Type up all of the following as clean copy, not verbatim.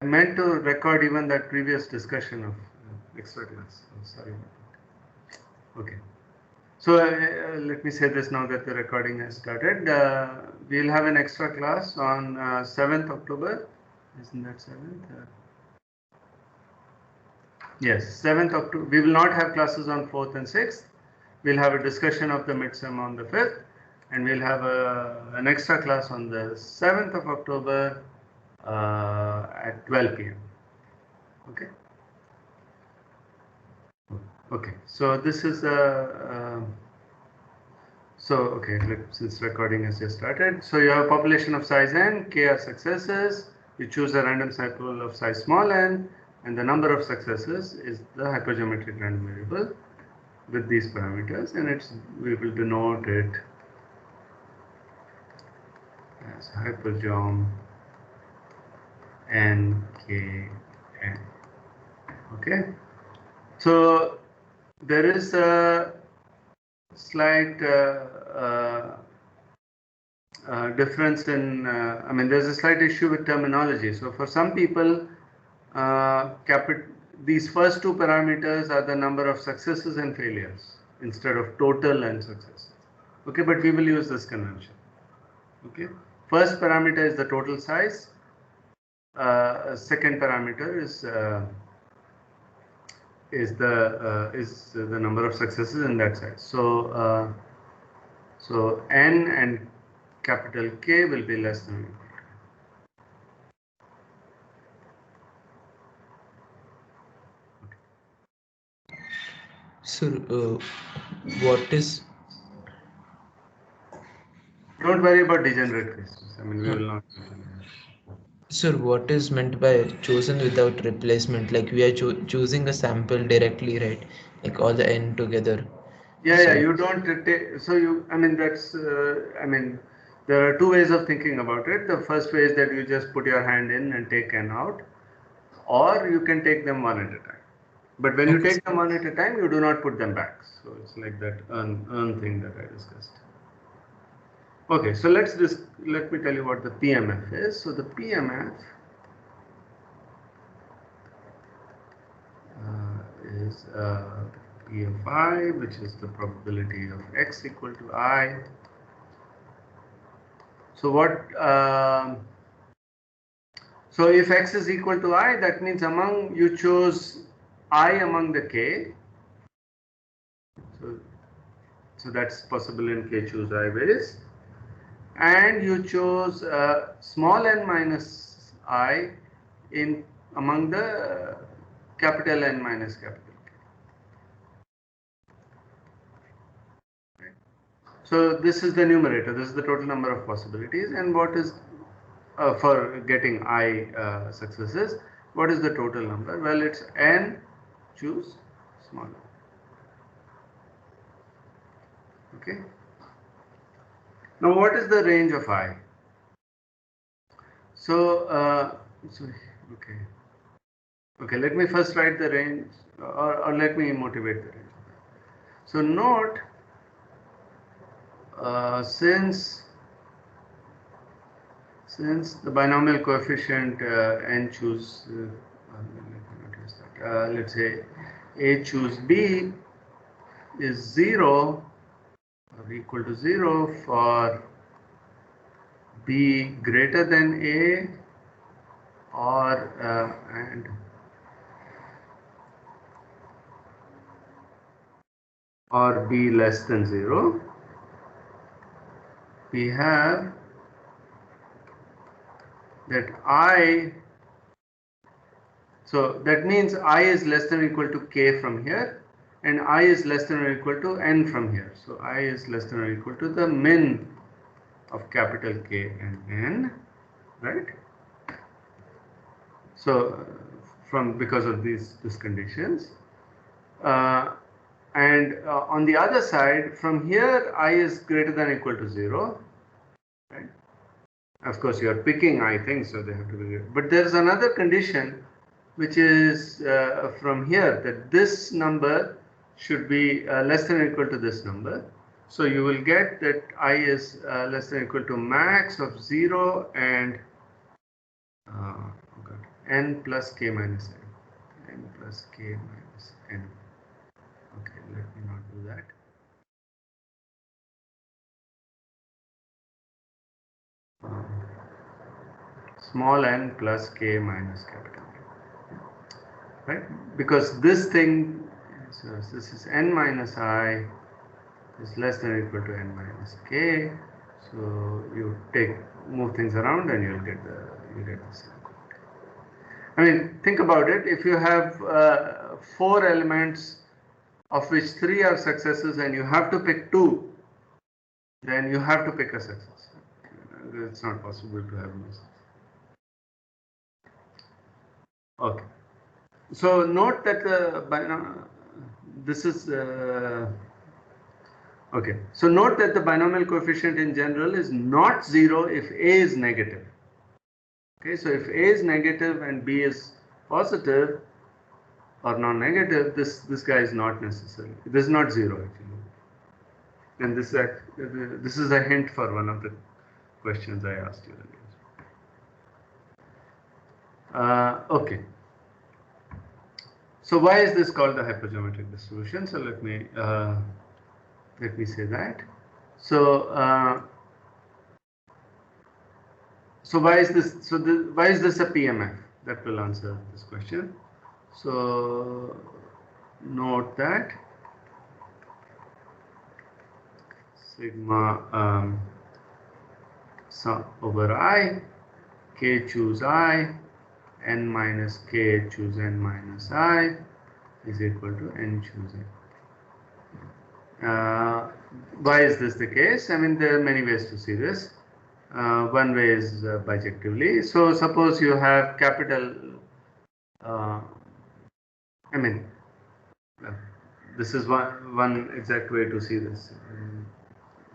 meant to record even that previous discussion of extra class. Oh, sorry about that. Okay. So let me say this now that the recording has started. We'll have an extra class on 7th October. Isn't that 7th? Yes, 7th October. We will not have classes on 4th and 6th. We'll have a discussion of the midsem on the 5th, and we'll have an extra class on the 7th of October at 12 p.m. Okay. Okay. So this is since recording has just started, so you have a population of size n, k are successes. You choose a random sample of size small n, and the number of successes is the hypergeometric random variable with these parameters, and we will denote it as hypergeom n k n. Okay, so there is a slight difference in there's a slight issue with terminology. So for some people, these first two parameters are the number of successes and failures instead of total and successes. Okay, but we will use this convention. Okay, first parameter is the total size. Second parameter is the number of successes in that size. So so n and capital K will be less than. So what is? Don't worry about degenerate cases. We will not. Sir, what is meant by chosen without replacement? Like we are choosing a sample directly, right? Like all the n together. Yeah, you don't take. So that's. There are two ways of thinking about it. The first way is that you just put your hand in and take n out, or you can take them one at a time. But when you take them one at a time, you do not put them back. So it's like that earn thing that I discussed. Okay, so let me tell you what the PMF is. So the PMF is P of I, which is the probability of x equal to I. So what? So if x is equal to I, that means you choose I among the k. So that's possible in k choose I ways. And you chose small n minus I among the capital N minus capital K. Right. So this is the numerator. This is the total number of possibilities. And what is for getting I successes? What is the total number? Well, it's n choose small n. Okay. Now, what is the range of I? So, okay, let me first write the range, or let me motivate the range. So, note, since the binomial coefficient n choose, let's say a choose b is 0 or equal to 0 for b greater than a or b less than 0, we have that I, so that means I is less than or equal to k from here, and I is less than or equal to n from here. So I is less than or equal to the min of capital K and n, right? So because of these conditions, and on the other side, from here I is greater than or equal to 0, right? Of course, you are picking I things, so they have to be greater. But there is another condition, which is from here, that this number should be less than or equal to this number. So you will get that I is less than or equal to max of 0 and n plus k minus n. N plus k minus n. Okay, let me not do that. Small n plus k minus capital N. Right? Because this thing, so this is n minus I is less than or equal to n minus k. So you move things around and you get the same. I mean, think about it. If you have 4 elements of which 3 are successes and you have to pick 2, then you have to pick a success. It's not possible to have misses. Okay. So note that this is okay. So note that the binomial coefficient in general is not 0 if A is negative. Okay, so if A is negative and B is positive or non-negative, this guy is not necessary. This is not 0 actually. And this is a hint for one of the questions I asked you earlier. Okay. So why is this called the hypergeometric distribution? So let me say that. So so why is this? So why is this a PMF? That will answer this question. So note that sigma sum over I, k choose I, n minus k choose n minus I is equal to n choose n. Why is this the case? I mean, there are many ways to see this. One way is bijectively. So suppose you have capital, I mean, this is one exact way to see this.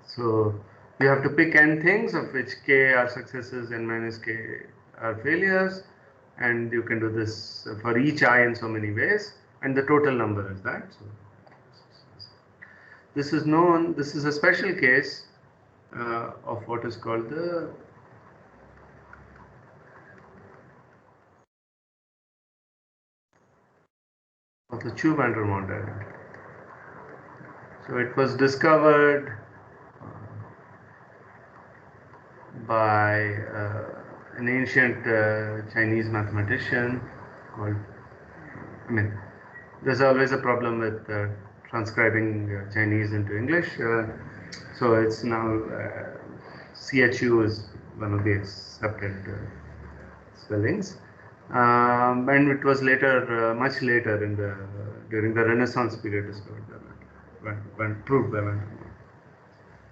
So you have to pick n things of which k are successes, n minus k are failures, and you can do this for each I in so many ways, and the total number is that. So this is known. This is a special case of what is called the Chew-van der Monde identity. So it was discovered by an ancient Chinese mathematician called, I mean, there's always a problem with transcribing Chinese into English. So it's now CHU is one of the accepted spellings. And it was later, much later during the Renaissance period discovered proved by Van der Monde.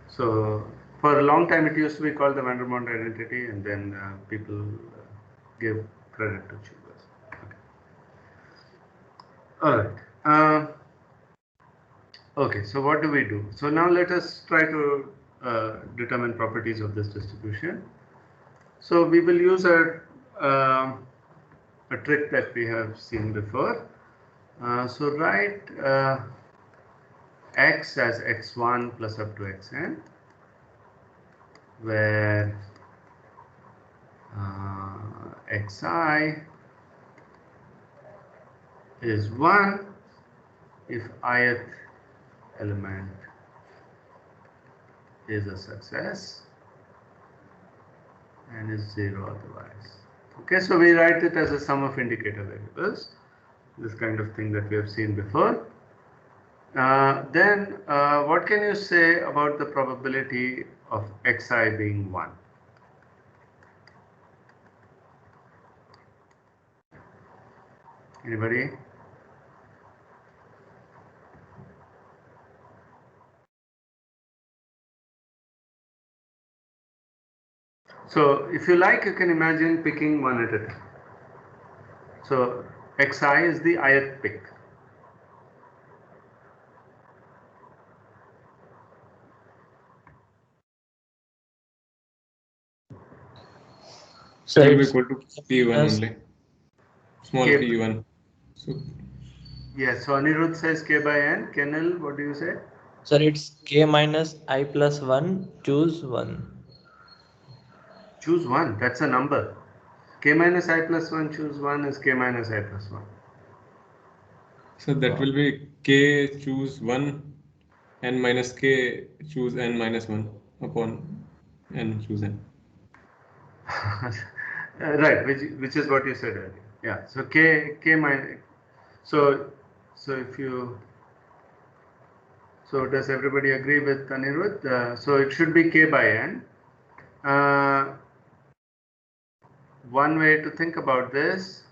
So for a long time it used to be called the Van der Monde identity, and then people give credit to Chew. Okay. All right. Okay, so what do we do? So now let us try to determine properties of this distribution. So we will use a trick that we have seen before. So write x as x1 plus up to xn, where xi is 1 if ith element is a success and is 0 otherwise. Okay, so we write it as a sum of indicator variables, this kind of thing that we have seen before. Then what can you say about the probability of xi being 1? Anybody? So if you like, you can imagine picking one at a time. So xi is the ith pick. So it will be equal to p1 only. Small p1. So yes, so Anirudh says k by n. Kenil, what do you say? Sir, it's k minus I plus 1, choose 1. Choose one, that's a number. K k minus I plus 1 choose 1 is k minus I plus 1. So that will be k choose 1 n minus k choose n minus 1 upon n choose n. Right, which is what you said earlier. Yeah. So k minus. So if you. So does everybody agree with Anirudh? So it should be k by n. One way to think about this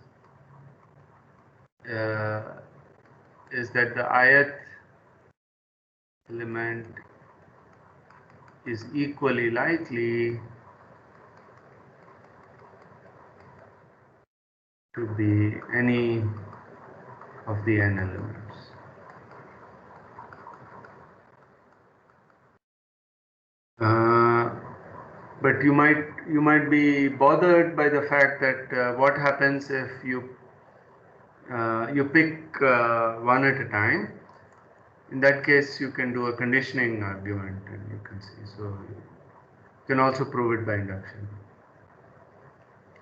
is that the ith element is equally likely to be any of the n elements. But you might be bothered by the fact that what happens if you pick one at a time. In that case, you can do a conditioning argument, and you can see. So you can also prove it by induction.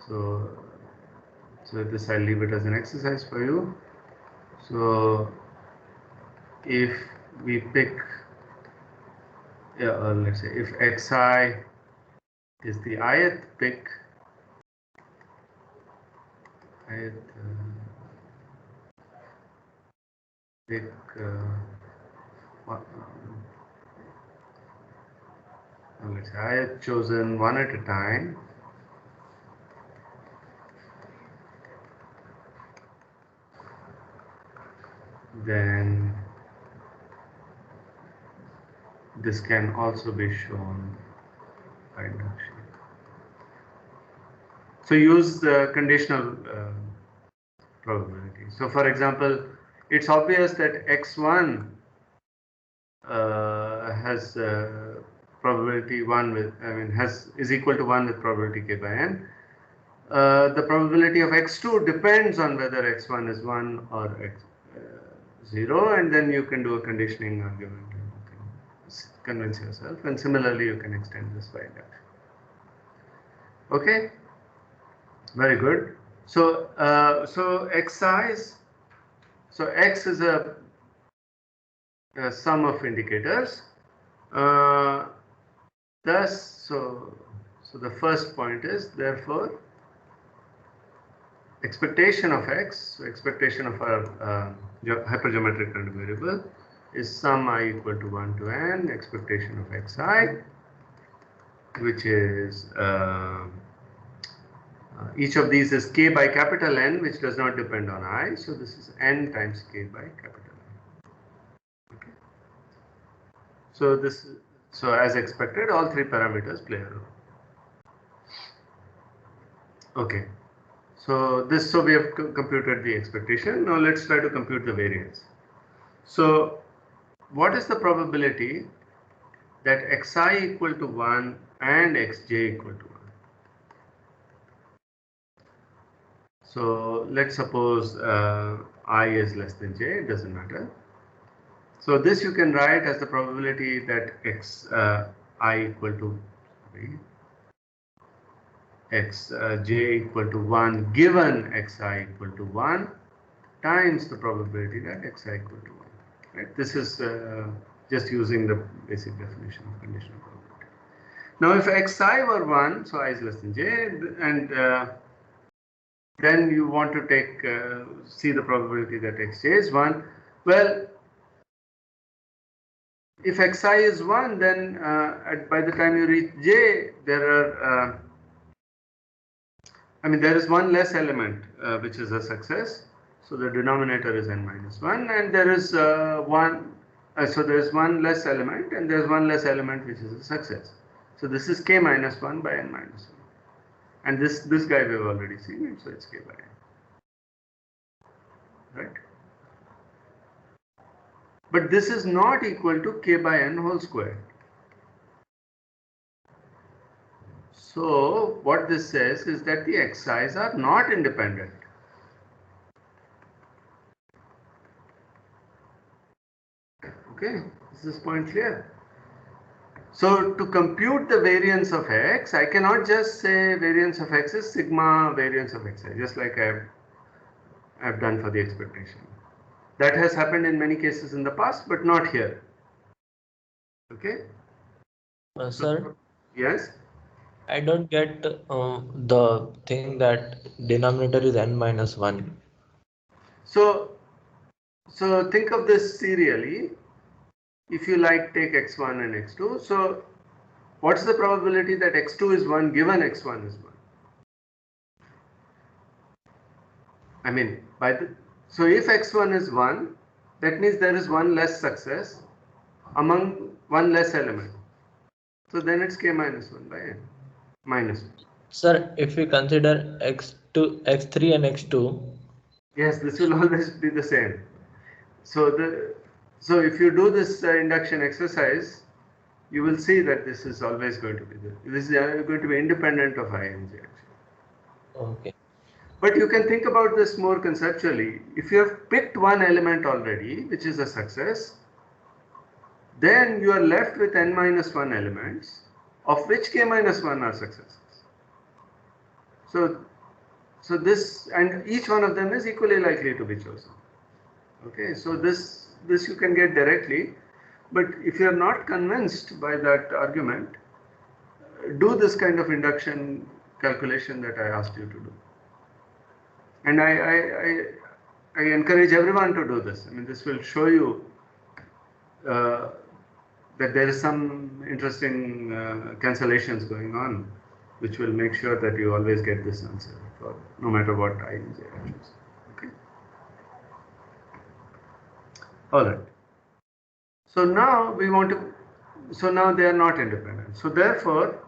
So this I'll leave it as an exercise for you. So if we pick, let's say if xi is the ith pick, let's say I have chosen one at a time. Then this can also be shown by induction. So use the conditional probability. So for example, it's obvious that x1 has probability 1 with, is equal to 1 with probability k by n. The probability of x2 depends on whether x1 is 1 or x0, and then you can do a conditioning argument and you can convince yourself, and similarly you can extend this by induction. Okay, very good. So x size, so x is a sum of indicators. Thus, so the first point is therefore expectation of x, so expectation of our hypergeometric random variable is sum I equal to 1 to n, expectation of xi, which is each of these is k by capital N, which does not depend on I. So this is n times k by capital N. Okay. So as expected, all three parameters play a role. Okay. So we have computed the expectation. Now let's try to compute the variance. So what is the probability that xi equal to 1 and xj equal to 1? So let's suppose I is less than j, it doesn't matter. So this you can write as the probability that I equal to j equal to 1 given xi equal to 1 times the probability that xi equal to 1. Right? This is just using the basic definition of conditional probability. Now if xi were 1, so I is less than j, and then you want to take see the probability that xj is 1. Well, if xi is 1, then by the time you reach j, there are there is one less element which is a success. So the denominator is n minus 1, and there is so there is one less element, and there is one less element which is a success. So this is k minus 1 by n minus 1. And this guy we have already seen, and so it's k by n. Right? But this is not equal to k by n whole square. So what this says is that the xi's are not independent. Okay, is this point clear? So to compute the variance of x, I cannot just say variance of x is sigma variance of xi, just like I've done for the expectation. That has happened in many cases in the past, but not here. Okay? Sir, Yes? I don't get the thing that denominator is n minus 1. So think of this serially. If you like, take x1 and x2. So what's the probability that x2 is 1 given x1 is 1? I mean, so if x1 is 1, that means there is one less success among one less element. So then it's k minus 1 by n minus 1. Sir, if we consider x2, x3 and x2, Yes, this will always be the same. So if you do this induction exercise, you will see that this is always going to be this is going to be independent of I and j actually. okay. But you can think about this more conceptually. If you have picked one element already, which is a success, then you are left with n minus 1 elements, of which k minus 1 are successes. So this, and each one of them is equally likely to be chosen. Okay, so this you can get directly, but if you are not convinced by that argument, do this kind of induction calculation that I asked you to do. And I encourage everyone to do this. I mean, this will show you that there is some interesting cancellations going on, which will make sure that you always get this answer for no matter what I and j I choose. Okay. All right. So now we want to. So now they are not independent. So therefore,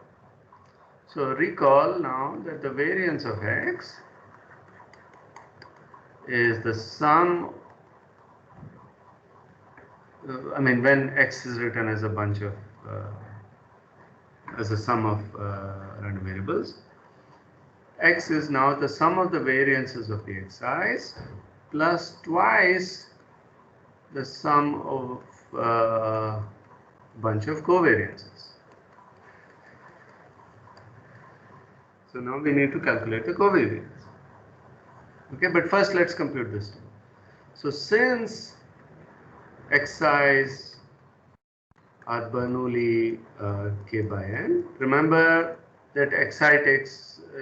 so recall now that the variance of x is the sum. I mean, when x is written as a bunch of as a sum of random variables, x is now the sum of the variances of the xi's plus twice the sum of bunch of covariances. So now we need to calculate the covariance. Okay, but first let's compute this term. So since xi's are Bernoulli k by n, remember that xi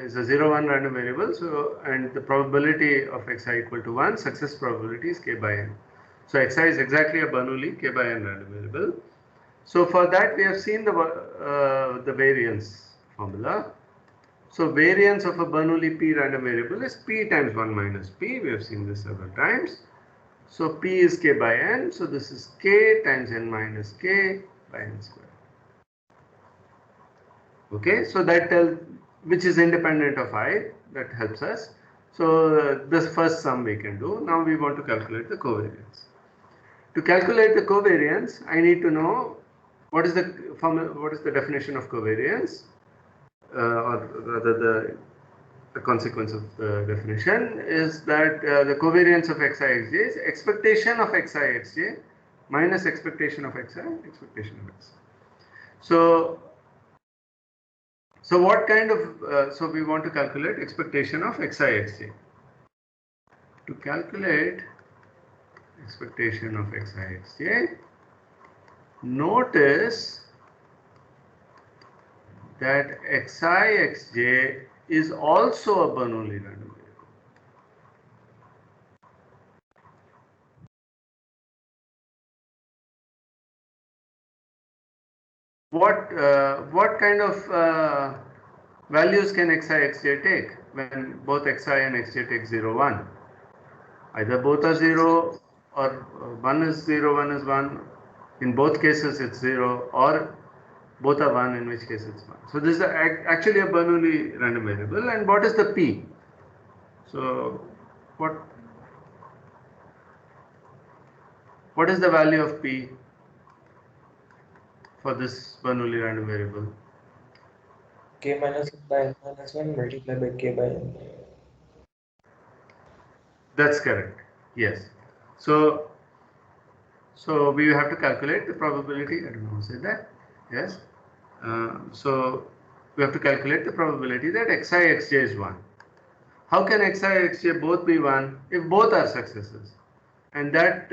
is a 0, 1 random variable, so and the probability of xi equal to 1, success probability is k by n. So xi is exactly a Bernoulli k by n random variable. So for that we have seen the variance formula. So variance of a Bernoulli p random variable is p times 1 minus p. We have seen this several times. So p is k by n. So this is k times n minus k by n square. Okay, so that which is independent of I, that helps us. So this first sum we can do. Now we want to calculate the covariance. To calculate the covariance, I need to know what is the definition of covariance, or rather the consequence of the definition is that the covariance of xi xj is expectation of xi xj minus expectation of xi expectation of xi. So what kind of so we want to calculate expectation of xi xj. To calculate expectation of xi xj, notice that xi xj is also a Bernoulli random variable. What kind of values can xi xj take when both xi and xj take 0, 1? Either both are 0 or 1 is 0, 1 is 1. In both cases it's 0, or both are 1, in which case it's 1. So this is actually a Bernoulli random variable. And what is the p? So what is the value of p for this Bernoulli random variable? K minus 1 by n minus 1 multiplied by k by n. That's correct. Yes. So we have to calculate the probability. I don't know who said that. Yes. So we have to calculate the probability that xi xj is 1. How can xi xj both be 1 if both are successes? And that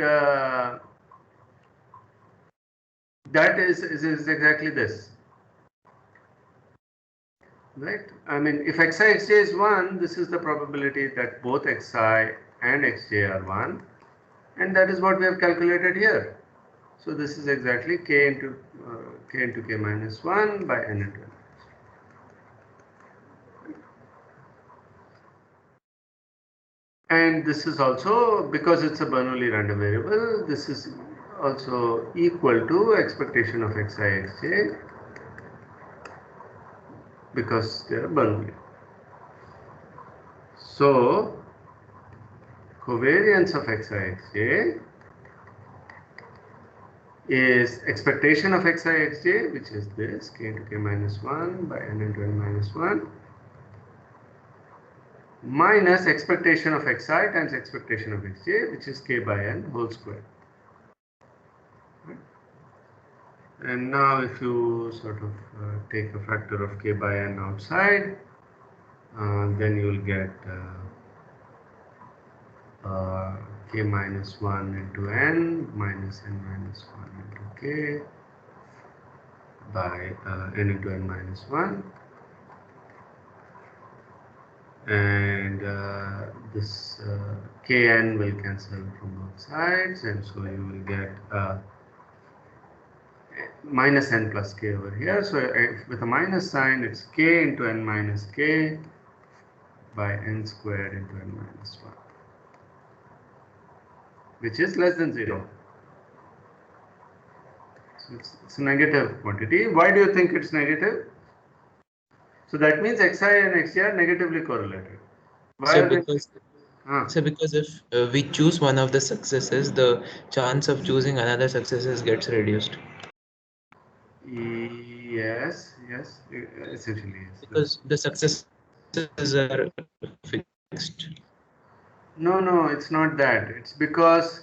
is exactly this. Right? I mean, if xi xj is 1, this is the probability that both xi and xj are 1. And that is what we have calculated here. So this is exactly k into k minus 1 by n into n. And this is also, because it's a Bernoulli random variable, this is also equal to expectation of xi xj because they are Bernoulli. So covariance of xi xj is expectation of xi xj, which is this k into k minus 1 by n into n minus 1, minus expectation of xi times expectation of xj, which is k by n whole square. And now if you sort of take a factor of k by n outside, then you will get k minus 1 into n minus n minus 1 into k by n into n minus 1. And this kn will cancel from both sides, and so you will get minus n plus k over here. So with a minus sign, it's k into n minus k by n squared into n minus 1, which is less than 0. So it's a negative quantity. Why do you think it's negative? So that means xi and xj are negatively correlated. Why So are they? because if we choose one of the successes, the chance of choosing another successes gets reduced. Yes, essentially yes. Because the successes are fixed. No, it's not that. It's because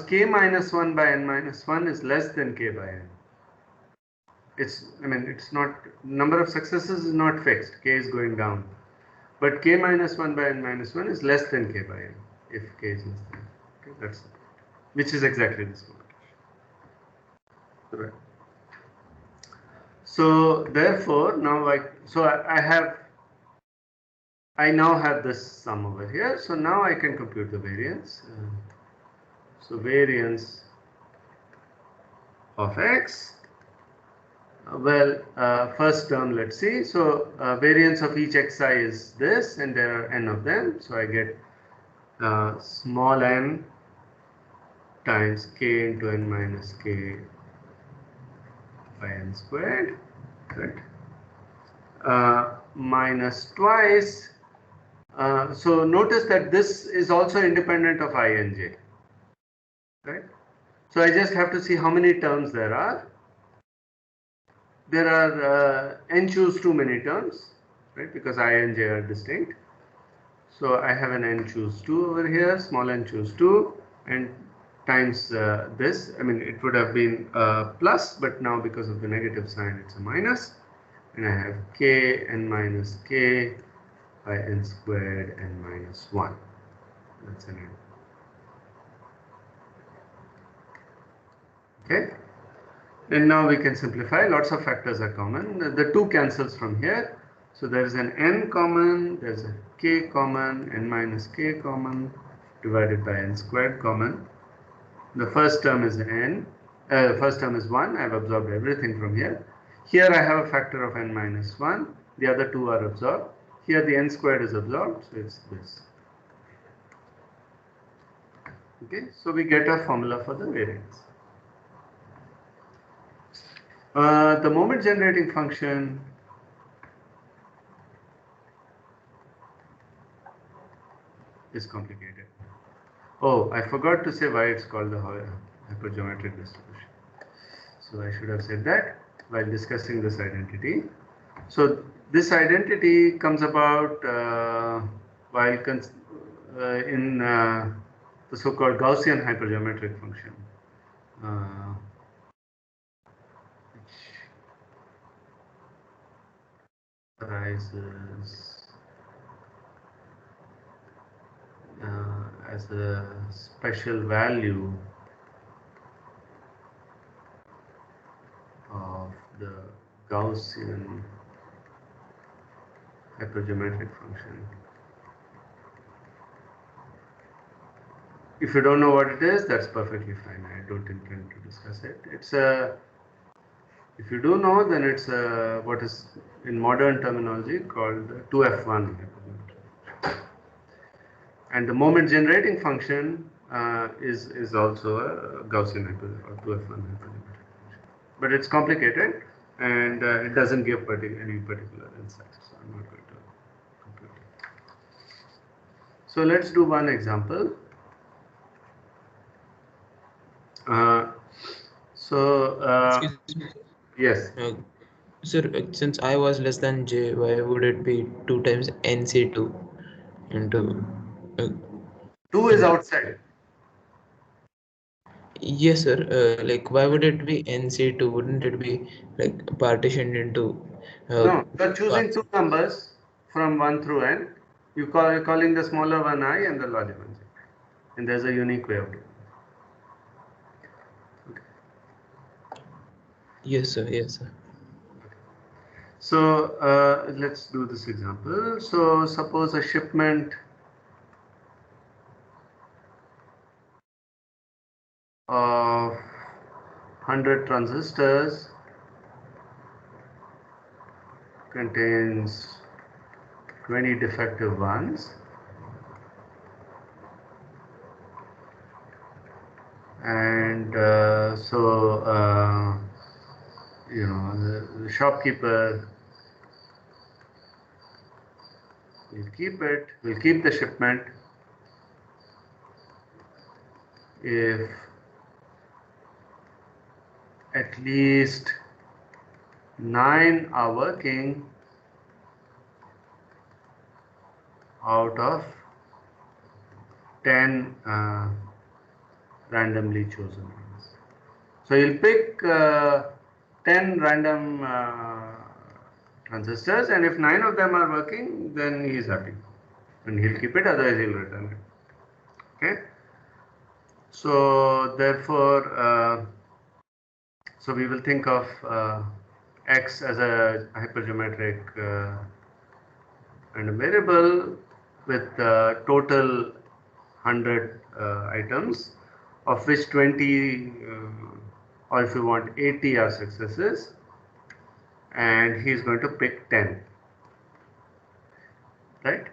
k minus 1 by n minus 1 is less than k by n. It's not, number of successes is not fixed, k is going down. But k minus 1 by n minus 1 is less than k by n, if k is less than. Okay, that's it. Which is exactly this one. Right. So therefore, now I now have this sum over here. So now I can compute the variance. So variance of x. First term, let's see. So variance of each xi is this, and there are n of them. So I get small n times k into n minus k by n squared, right? Minus twice. So notice that this is also independent of I and j, right? So I just have to see how many terms there are. There are n choose too many terms, right? Because I and j are distinct. So I have an n choose 2 over here, small n choose 2, and times this. I mean, it would have been plus, but now because of the negative sign, it's a minus. And I have k n minus k by n squared n minus 1. That's an n. Okay. And now we can simplify. Lots of factors are common. The 2 cancels from here. So there is an n common, there's a k common, n minus k common, divided by n squared common. The first term is n, first term is 1. I've absorbed everything from here. Here I have a factor of n minus 1. The other 2 are absorbed. Here the n squared is absorbed, so it's this. Okay, so we get a formula for the variance. The moment generating function is complicated. Oh, I forgot to say why it's called the hypergeometric distribution. So I should have said that while discussing this identity. So this identity comes about while in the so-called Gaussian hypergeometric function, which arises as a special value of the Gaussian hypergeometric function. If you don't know what it is, that's perfectly fine. I don't intend to discuss it. It's a, if you do know, then it's a, what is in modern terminology called 2f1 hypergeometric. And the moment generating function is also a Gaussian or 2f1 hypergeometric function. But it's complicated and it doesn't give any particular insight. So I'm not going to compute it. So let's do one example. Excuse me. Yes. Sir, since I was less than j, why would it be 2 times nc2 into 2 is outside. Yes, sir. Like, why would it be nc2? Wouldn't it be like partitioned into? No, you're choosing two numbers from 1 through n. You're calling the smaller one I and the larger one j. And there's a unique way of doing it. Okay. Yes, sir. Yes, sir. So let's do this example. So suppose a shipment of 100 transistors contains 20 defective ones, and you know, the shopkeeper will keep the shipment if at least 9 are working out of 10 randomly chosen ones. So you'll pick 10 random transistors, and if 9 of them are working, then he is happy and he'll keep it, otherwise he'll return it. Okay. So therefore, so we will think of x as a hypergeometric random variable with total 100 items, of which 20 or if you want 80 are successes, and he is going to pick 10, right?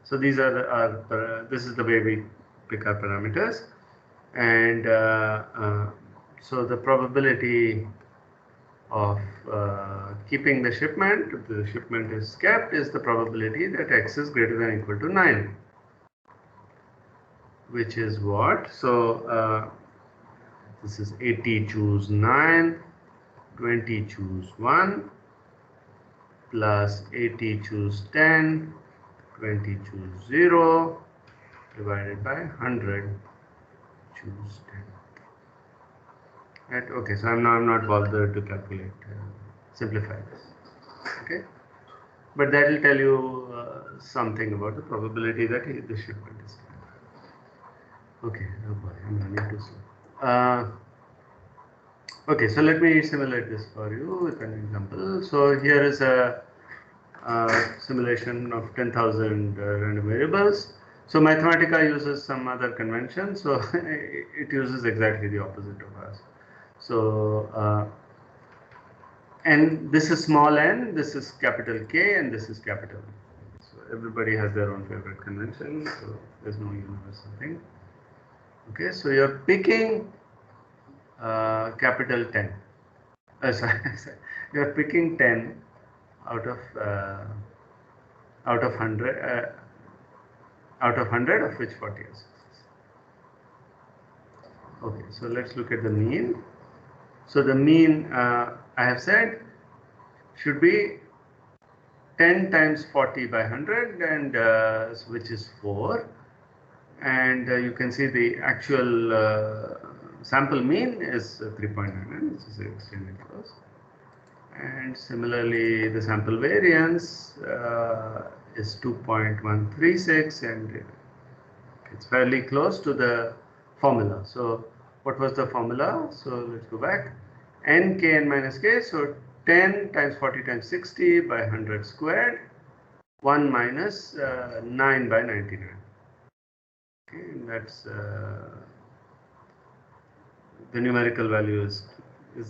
So these are our this is the way we pick our parameters, and so the probability of keeping the shipment, if the shipment is kept, is the probability that x is greater than or equal to 9, which is what? So this is 80 choose 9, 20 choose 1, plus 80 choose 10, 20 choose 0, divided by 100 choose 10. Right? Okay, so I'm not bothered to calculate, simplify this. Okay, but that will tell you something about the probability that the shipment is. Okay, oh boy, I'm running too slow. Okay, so let me simulate this for you with an example. So here is a simulation of 10,000 random variables. So Mathematica uses some other convention, so it uses exactly the opposite of us. So and this is small n, this is capital K, and this is capital N. So everybody has their own favorite convention, so there's no universal thing. Okay, so you're picking capital 10. Sorry, you're picking 10 out of 100, of which 40 are success. Okay, so let's look at the mean. So the mean, I have said, should be 10 times 40 by 100, and which is 4. And you can see the actual sample mean is 3.99, which is extremely close. And similarly, the sample variance is 2.136, and it's fairly close to the formula. So what was the formula? So let's go back. N k n minus k. So 10 times 40 times 60 by 100 squared. 1 minus 9 by 99. Okay, and that's the numerical value is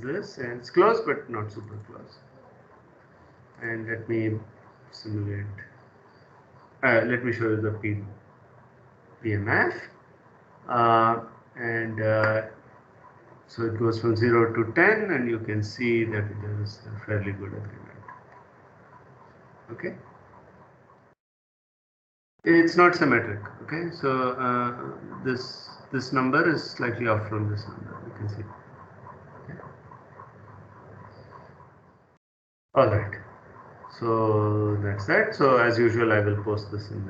this, and it's close but not super close. And let me simulate. Let me show you the PMF. So it goes from 0 to 10, and you can see that it is a fairly good agreement. Okay. It's not symmetric. Okay. So this number is slightly off from this number. You can see. Okay. All right. So that's that. So as usual, I will post this in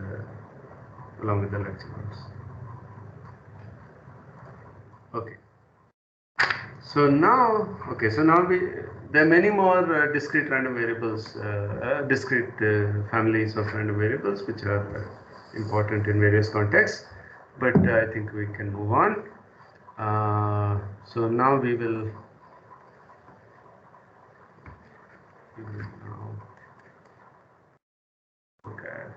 along with the lecture notes. Okay. So now, there are many more discrete random variables, discrete families of random variables which are important in various contexts, but I think we can move on. So now we will now look at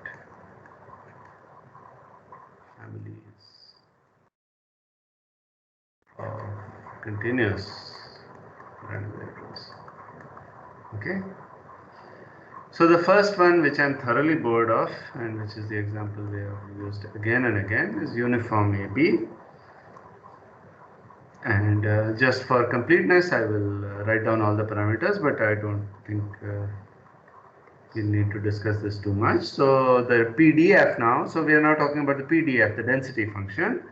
families of continuous random variables. Okay. So the first one, which I'm thoroughly bored of, and which is the example we have used again and again, is uniform AB. And just for completeness, I will write down all the parameters, but I don't think we need to discuss this too much. So the PDF now, so we are now talking about the PDF, the density function.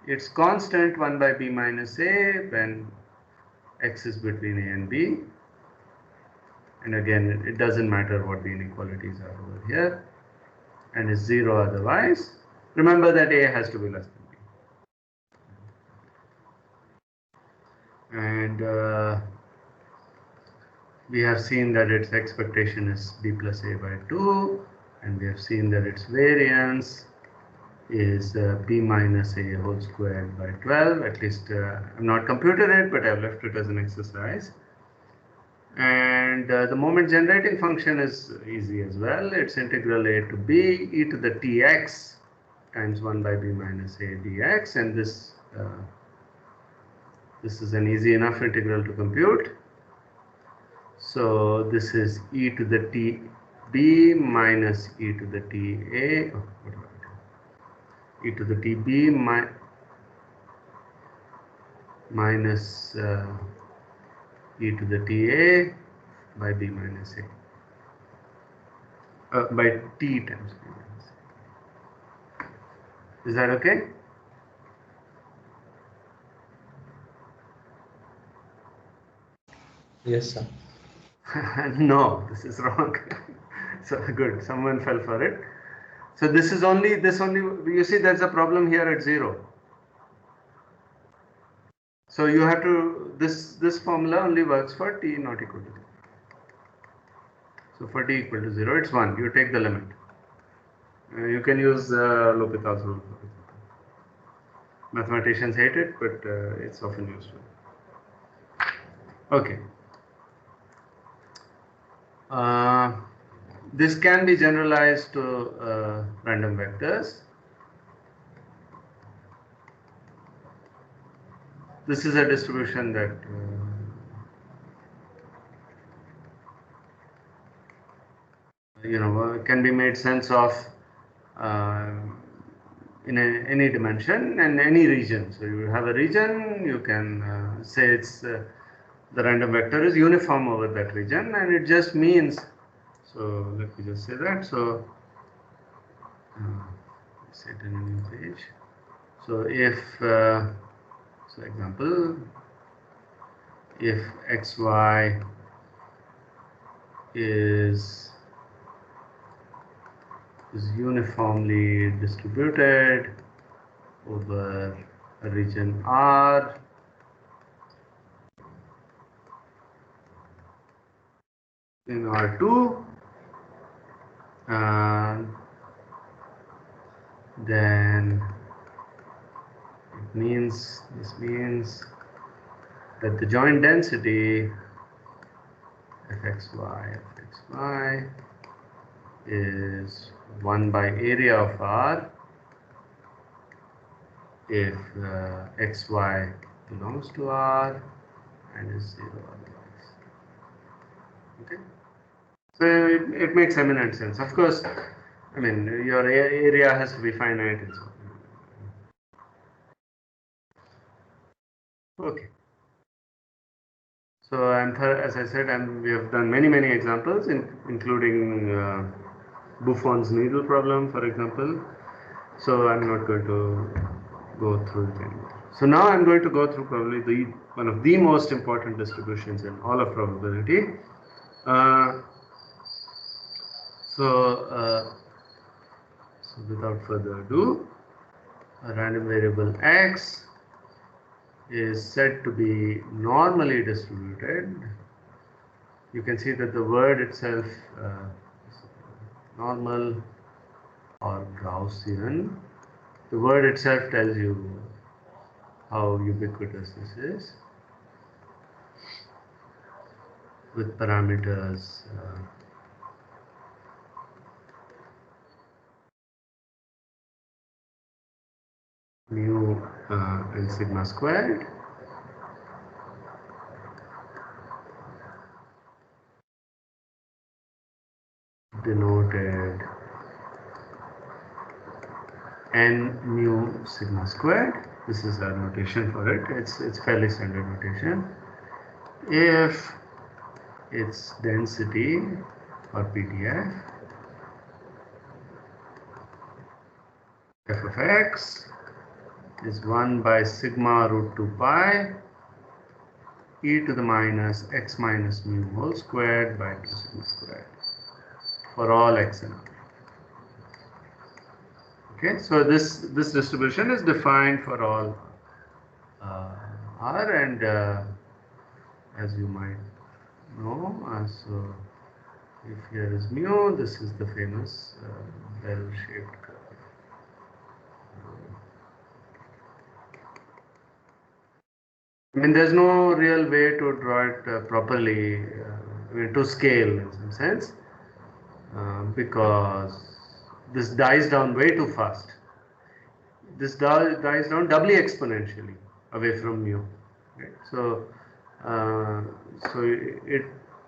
It's constant 1 by b minus a when x is between a and b. And again, it doesn't matter what the inequalities are over here, and is 0 otherwise. Remember that a has to be less than b. And we have seen that its expectation is b plus a by 2, and we have seen that its variance is b minus a whole squared by 12. At least I've not computed it, but I've left it as an exercise. And the moment generating function is easy as well. It's integral a to b e to the tx times 1 by b minus a dx, and this is an easy enough integral to compute. So this is e to the t b minus e to the t a, e to the t b minus e to the t a by b minus a, by t times b minus a. Is that okay? Yes, sir. No, this is wrong. So good, someone fell for it. So this only, you see there's a problem here at 0. So you have to, this formula only works for t not equal to 0. So for t equal to 0, it's 1. You take the limit. You can use L'Hopital's rule. Mathematicians hate it, but it's often useful. Okay. This can be generalized to random vectors. This is a distribution that can be made sense of in any dimension and any region. So you have a region, you can say it's the random vector is uniform over that region, and it just means, so let me just say that. So set a new page. So if so example, if xy is uniformly distributed over a region R, in R2, then this means that the joint density fxy is 1 by area of R if xy belongs to R and is 0 otherwise. Okay, so it makes eminent sense. Of course, I mean your area has to be finite and so on. Okay. So as I said, we have done many examples, including Buffon's needle problem, for example. So I'm not going to go through it anymore. So now I'm going to go through probably one of the most important distributions in all of probability. So without further ado, a random variable x is said to be normally distributed. You can see that the word itself, normal or Gaussian, the word itself tells you how ubiquitous this is, with parameters mu and sigma squared. Denoted n mu sigma squared. This is our notation for it. It's fairly standard notation. If its density or PDF f of x is 1 by sigma root 2 pi e to the minus x minus mu whole squared by 2 sigma squared for all x and r. Okay, so this distribution is defined for all r, and as you might know, so if here is mu, this is the famous bell-shaped curve. I mean, there's no real way to draw it properly, I mean, to scale in some sense, because this dies down way too fast. This dies down doubly exponentially away from mu. Right? So, I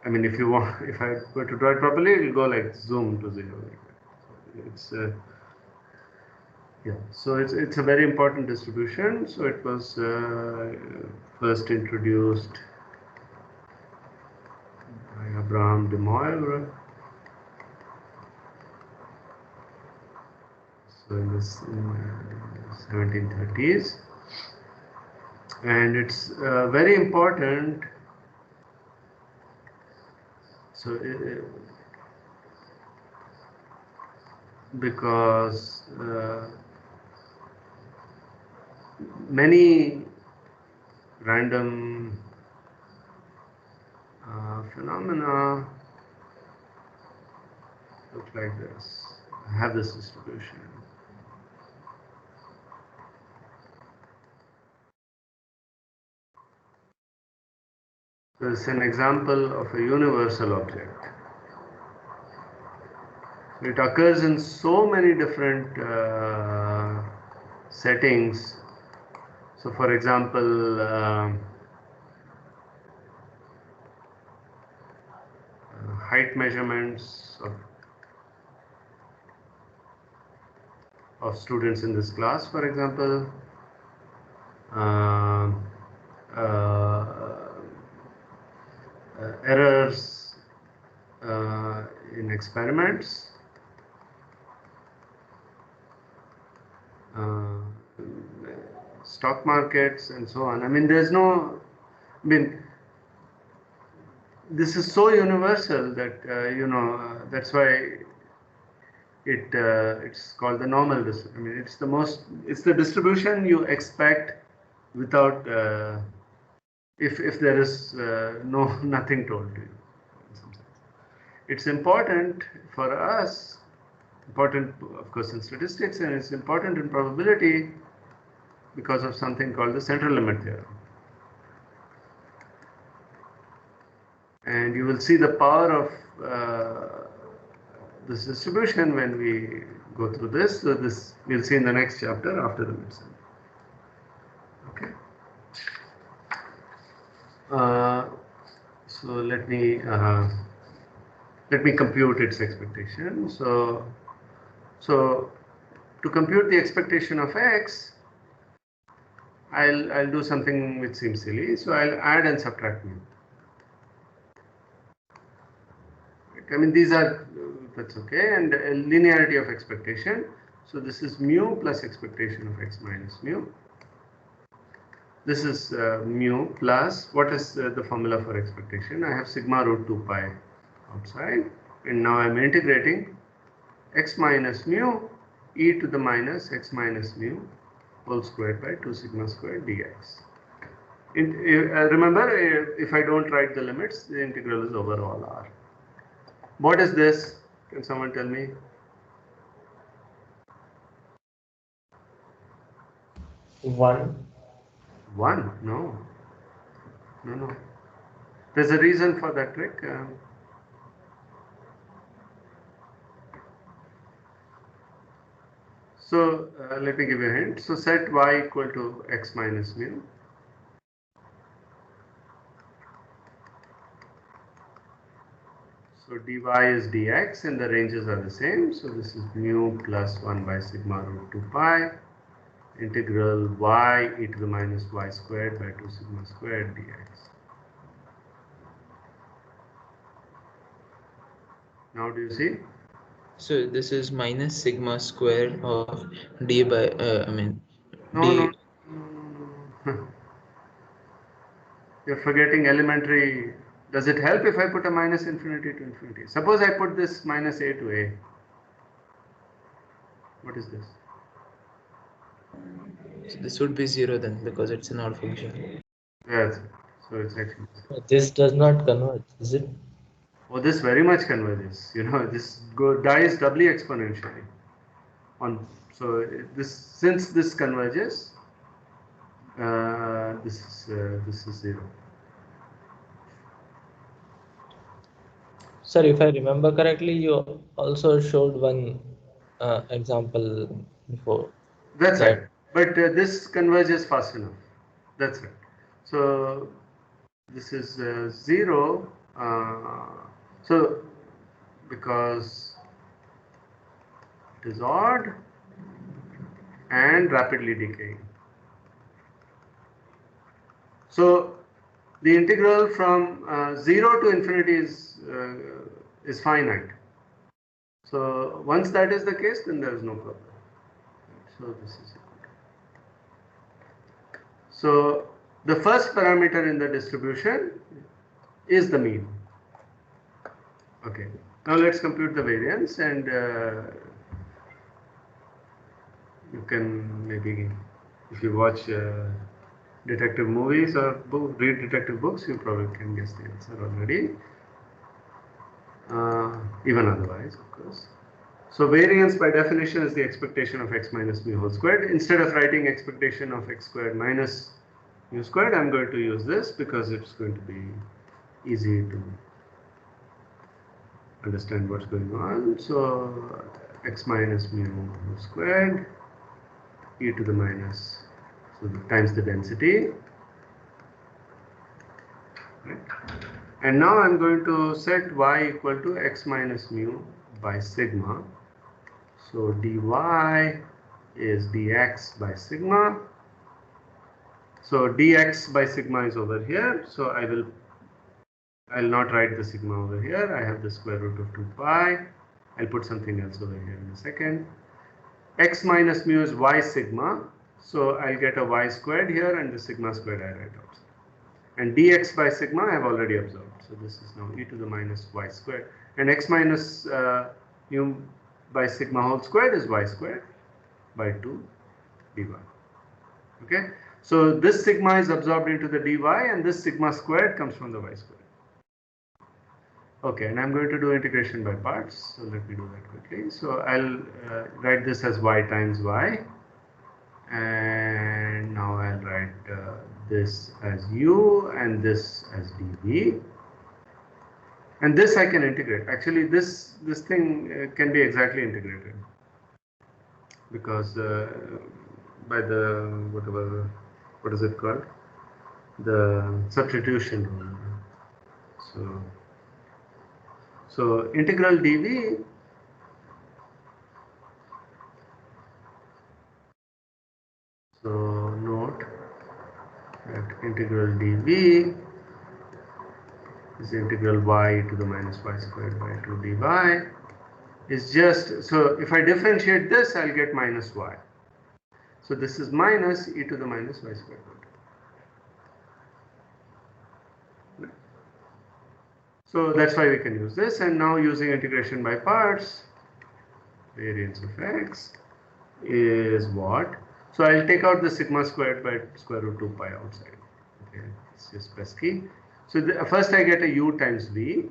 mean, if you want, if I were to draw it properly, it will go like zoom to 0. Like that. So it's yeah. So it's a very important distribution. So it was first introduced by Abraham de Moivre. So in the 1730s, and it's very important. So because many random phenomena look like this, have this distribution. So it's an example of a universal object. It occurs in so many different settings. So for example, height measurements of students in this class, for example, errors in experiments, stock markets, and so on. I mean, this is so universal that that's why it's called the normal distribution. I mean, it's the distribution you expect without if there is nothing told to you in some sense. It's important for us, important of course in statistics, and it's important in probability because of something called the central limit theorem. And you will see the power of this distribution when we go through this. So this we'll see in the next chapter after the midsum. Okay. So let me compute its expectation. So to compute the expectation of x, I'll do something which seems silly. So I'll add and subtract mu. I mean, these are, that's okay, and linearity of expectation. So this is mu plus expectation of x minus mu. This is mu plus, what is the formula for expectation? I have sigma root 2 pi outside, and now I'm integrating x minus mu e to the minus x minus mu whole squared by 2 sigma squared dx. Remember, if I don't write the limits, the integral is over all r. What is this? Can someone tell me? 1. 1? No. No. There's a reason for that trick. So let me give you a hint. So set y equal to x minus mu. So dy is dx and the ranges are the same. So this is mu plus 1 by sigma root 2 pi integral y e to the minus y squared by 2 sigma squared dx. Now do you see? So this is minus sigma square of d by, No. You're forgetting elementary. Does it help if I put a minus infinity to infinity? Suppose I put this minus a to a. What is this? So this would be 0 then, because it's an odd function. Yes. So it's actually. This does not converge, is it? Oh, this very much converges. You know, this dies doubly exponentially. Since this converges, this is 0. Sir, if I remember correctly, you also showed one example before. That's right. But this converges fast enough. That's right. So this is 0. So because it is odd and rapidly decaying. So the integral from 0 to infinity is finite. So once that is the case, then there is no problem. So this is it. So the first parameter in the distribution is the mean. Okay. Now let's compute the variance, and you can maybe, if you watch detective movies or read detective books, you probably can guess the answer already. Even otherwise, of course. So variance by definition is the expectation of x minus mu whole squared. Instead of writing expectation of x squared minus mu squared, I'm going to use this because it's going to be easy to understand what's going on. So x minus mu squared e to the minus, so times the density. Right. And now I'm going to set y equal to x minus mu by sigma. So dy is dx by sigma. So dx by sigma is over here. So I'll not write the sigma over here. I have the square root of 2 pi. I'll put something else over here in a second. X minus mu is y sigma. So I'll get a y squared here, and the sigma squared I write outside. And dx by sigma I have already observed. So this is now e to the minus y squared. And x minus mu by sigma whole squared is y squared by 2 dy. Okay. So this sigma is absorbed into the dy, and this sigma squared comes from the y squared. Okay, and I'm going to do integration by parts. So let me do that quickly. So I'll write this as y times y. And now I'll write this as u and this as dv. And this I can integrate. Actually, this thing can be exactly integrated because by the what is it called? The substitution rule. So integral dv so note that integral dv is integral y to the minus y squared by 2 dy is just, so if I differentiate this, I'll get minus y. So this is minus e to the minus y squared by 2. So that's why we can use this. And now using integration by parts, variance of x is what? So I'll take out the sigma squared by square root 2 pi outside. Okay, it's just pesky. So first I get a u times v.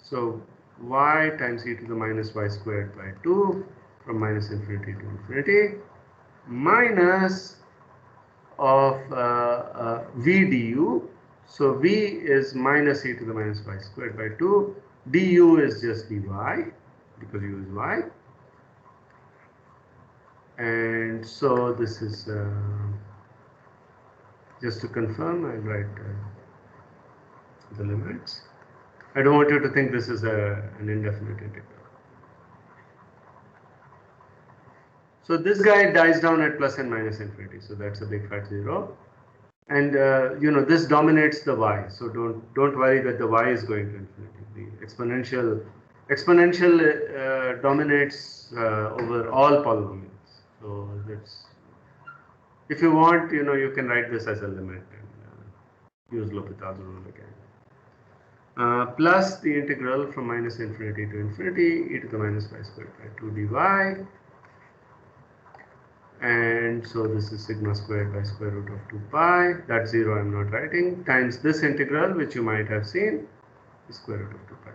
So y times e to the minus y squared by 2 from minus infinity to infinity minus of v du. So v is minus e to the minus y squared by 2. Du is just dy because u is y. And so this is just to confirm, I'll write the limits. I don't want you to think this is an indefinite integral. So this guy dies down at plus and minus infinity. So that's a big fat 0. And you know, this dominates the y. So don't worry that the y is going to infinity. The exponential dominates over all polynomials. So that's, if you want, you know, you can write this as a limit and use L'Hopital's rule again. Plus the integral from minus infinity to infinity e to the minus y squared by 2 dy. And so this is sigma squared by square root of 2 pi, that's 0 I'm not writing, times this integral which you might have seen is square root of 2 pi.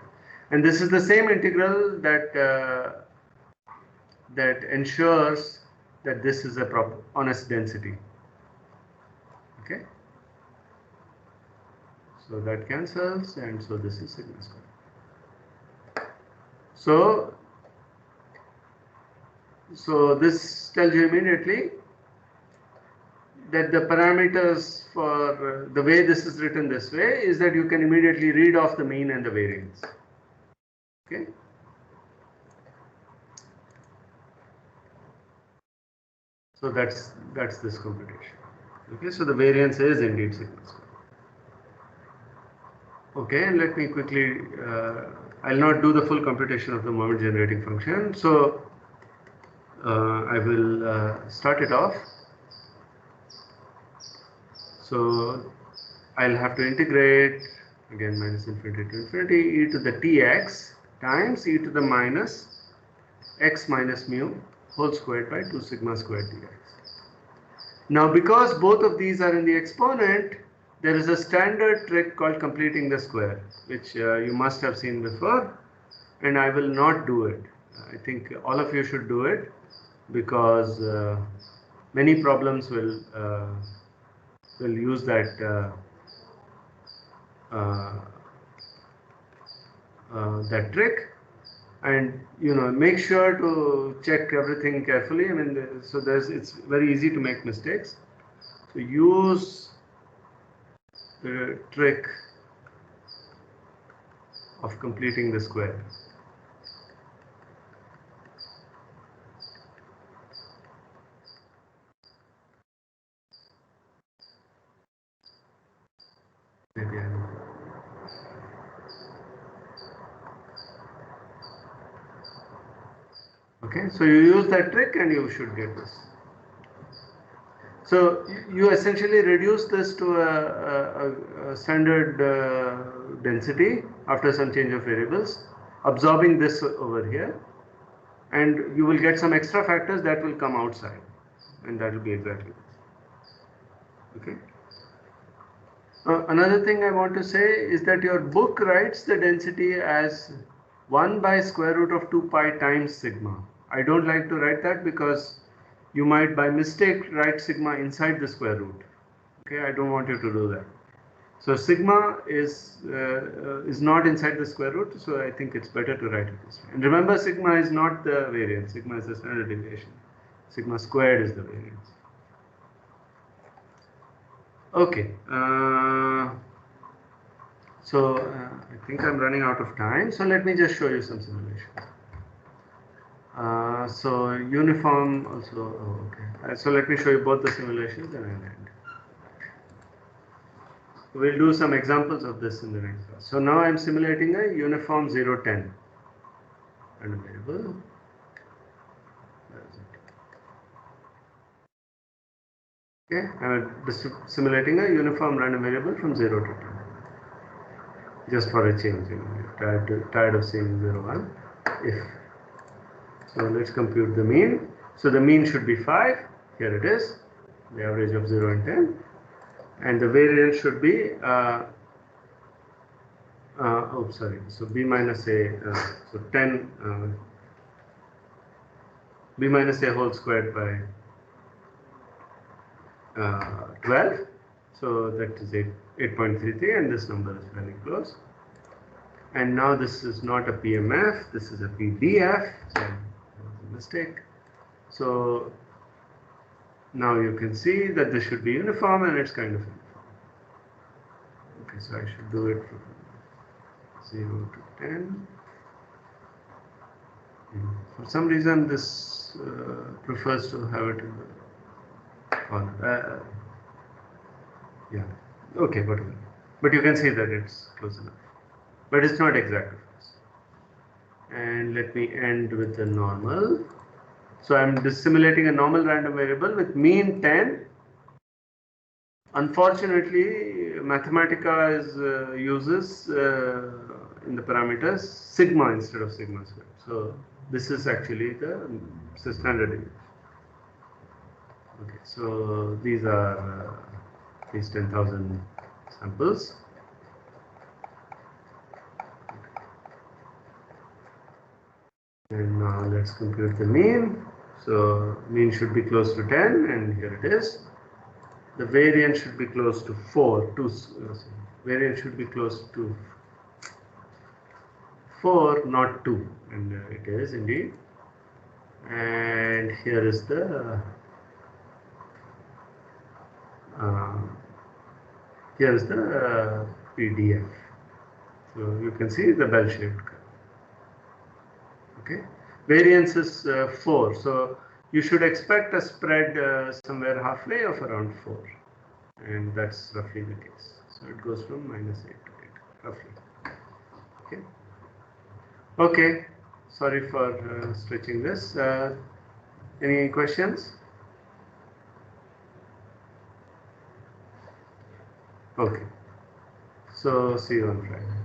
And this is the same integral that that ensures that this is a proper honest density. Okay, so that cancels, and so this is sigma squared. So this tells you immediately that the parameters for the way this is written this way is that you can immediately read off the mean and the variance. Okay. So that's this computation. Okay, so the variance is indeed sigma squared. Okay, and let me quickly, I'll not do the full computation of the moment generating function. So I will start it off. So I'll have to integrate again minus infinity to infinity e to the tx times e to the minus x minus mu whole squared by 2 sigma squared dx. Now because both of these are in the exponent, there is a standard trick called completing the square, which you must have seen before, and I will not do it. I think all of you should do it because many problems will use that that trick. And you know, make sure to check everything carefully. I mean, so it's very easy to make mistakes. So use the trick of completing the square. Maybe I know. Okay, so you use that trick and you should get this. So you essentially reduce this to a standard density after some change of variables, absorbing this over here, and you will get some extra factors that will come outside, and that will be exactly this. Okay. Another thing I want to say is that your book writes the density as 1 by square root of 2 pi times sigma. I don't like to write that because you might by mistake write sigma inside the square root. Okay, I don't want you to do that. So sigma is not inside the square root, so I think it's better to write it this way. And remember, sigma is not the variance. Sigma is the standard deviation. Sigma squared is the variance. Okay. So I think I'm running out of time. So let me just show you some simulations. So uniform also. Oh, okay. So let me show you both the simulations and I'll end. We'll do some examples of this in the next class. So now I'm simulating a uniform 0-10 random variable. Where is it? Okay, I'm simulating a uniform random variable from 0 to 10. Just for a change, tired of seeing 0, 1. If so, let's compute the mean. So the mean should be 5. Here it is, the average of 0 and 10, and the variance should be so b minus a, so 10, b minus a whole squared by 12, so that is 8.33, and this number is very close. And now this is not a PMF, this is a PDF, so that was a mistake. So now you can see that this should be uniform, and it's kind of uniform. Okay, so I should do it from 0 to 10. For some reason this prefers to have it in the corner. Yeah, okay, whatever. But you can see that it's close enough. But it's not exact, of course. And let me end with the normal. So I'm simulating a normal random variable with mean 10. Unfortunately, Mathematica uses in the parameters sigma instead of sigma squared. So this is actually the standard deviation. Okay, so these are these 10,000 samples. And now let's compute the mean. So mean should be close to 10, and here it is. The variance should be close to 4. Variance should be close to 4, not 2, and it is indeed. And here is the PDF. So you can see the bell-shaped curve. Okay, variance is 4, so you should expect a spread somewhere halfway of around 4, and that's roughly the case. So it goes from -8 to 8, roughly. Okay. Okay. Sorry for stretching this. Any questions? Okay. So see you on Friday.